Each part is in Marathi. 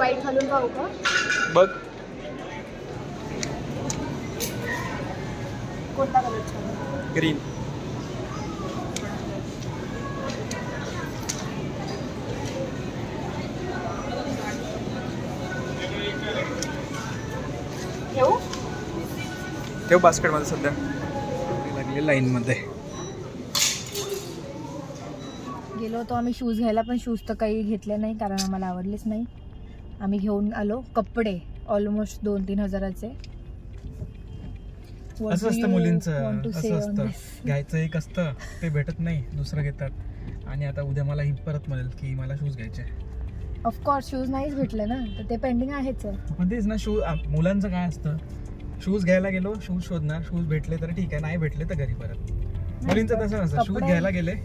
व्हाईट घालून पाहू का? बघ कोणता कलर छान आहे? ग्रीन. घेऊ? ठेव बास्केटमध्ये. सध्या लागले लाईनमध्ये. गेलो होतो आम्ही शूज घ्यायला, पण शूज तर काही घेतले नाही कारण आम्हाला आवडलेच नाही. आम्ही घेऊन आलो कपडे ऑलमोस्ट 2-3 हजाराचे. असं असतं मुलींचं, असं असतं. घ्यायचं एक असतं, ते भेटत नाही, दुसरं घेतात. आणि आता उद्या मला ही परत म्हणेल की मला शूज घ्यायचे. ऑफकोर्स शूज नाहीच भेटले ना, तर ते पेंडिंग आहेच. पण तेच ना, शूज मुलांचं काय असतं, शूज घ्यायला गेलो, शूज शोधणार, शूज भेटले तर ठीक आहे, नाही भेटले तर घरी परत. मुलींचं तसं नसतं, शूज घ्यायला गेले,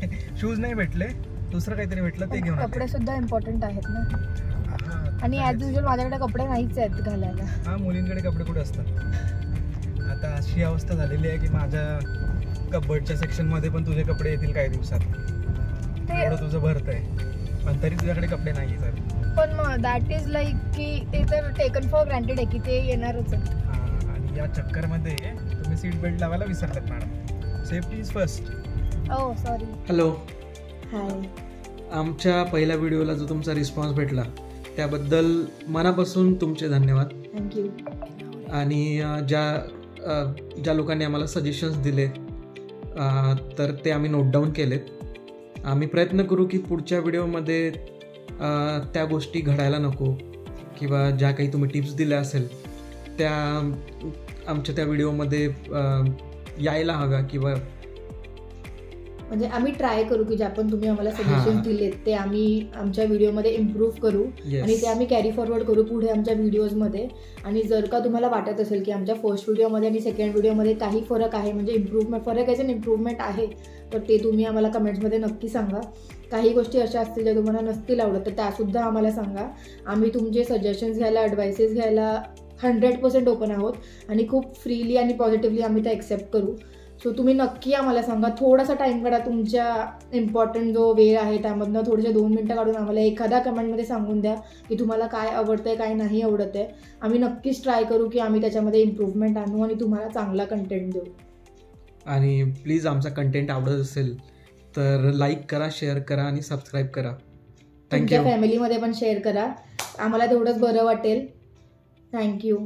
शूज नाही भेटले, दुसरं काहीतरी भेटलं ते घेऊन. कपडे सुद्धा इम्पॉर्टंट आहेत ना. आणि ॲज युजल माझ्याकडे कपडे नाहीच आहेत घालायला. हा, मुलींकडे कपडे कुठे असतात. आता अशी अवस्था झालेली आहे की माझ्या कबर्डच्या सेक्शनमध्ये पण तुझे कपडे येतील काही दिवसात. एवढं तुझं भरत आहे, पण तरी तुझ्याकडे कपडे नाही सर. पण मग दॅट इज लाईक की ते तर टेकन फॉर ग्रँटेड आहे की ते येणारच आहे. आणि या चक्करमध्ये तुम्ही सीट बेल्ट लावायला विसरतात madam. Safety is first. Oh sorry. Hello. Hi. आमच्या पहिल्या व्हिडिओला जो तुमचा रिस्पॉन्स भेटला त्याबद्दल मनापासून तुमचे धन्यवाद. थँक्यू. आणि ज्या लोकांनी आम्हाला सजेशन्स दिले तर ते आम्ही नोट डाऊन केलेत. आम्ही प्रयत्न करू की पुढच्या व्हिडिओमध्ये त्या गोष्टी घडायला नको, किंवा ज्या काही तुम्ही टिप्स दिल्या असेल त्या आमच्या त्या व्हिडिओमध्ये यायला हव्या, किंवा म्हणजे आम्ही ट्राय करू की ज्या पण तुम्ही आम्हाला सजेशन दिलेत ते आम्ही आमच्या व्हिडिओमध्ये इम्प्रूव्ह करू. आणि ते आम्ही कॅरी फॉरवर्ड करू पुढे आमच्या व्हिडिओजमध्ये. आणि जर का तुम्हाला वाटत असेल की आमच्या फर्स्ट व्हिडिओमध्ये आणि सेकंड व्हिडिओमध्ये काही फरक आहे, म्हणजे फरक आहे, इम्प्रूव्हमेंट आहे, तर ते तुम्ही आम्हाला कमेंट्समध्ये नक्की सांगा. काही गोष्टी अशा असतील ज्या तुम्हाला नसतील आवडत तर त्यासुद्धा आम्हाला सांगा. आम्ही तुमचे सजेशन्स घ्यायला, ॲडवाइसेस घ्यायला 100% ओपन आहोत आणि खूप फ्रीली आणि पॉझिटिव्हली आम्ही ते ॲक्सेप्ट करू. सो तुम्ही नक्की आम्हाला सांगा. थोडासा टाईम काढा, तुमच्या इम्पॉर्टंट जो वेळ आहे त्यामधनं थोडेसे 2 मिनटं काढून आम्हाला एखाद्या कमेंटमध्ये सांगून द्या की तुम्हाला काय आवडतं आहे, काय नाही आवडत आहे. आम्ही नक्कीच ट्राय करू की आम्ही त्याच्यामध्ये इम्प्रूव्हमेंट आणू आणि तुम्हाला चांगला कंटेंट देऊ. आणि प्लीज आमचा कंटेंट आवडत असेल तर लाईक करा, शेअर करा आणि सबस्क्राईब करा. तुमच्या फॅमिलीमध्ये पण शेअर करा, आम्हाला तेवढंच बरं वाटेल. थँक्यू.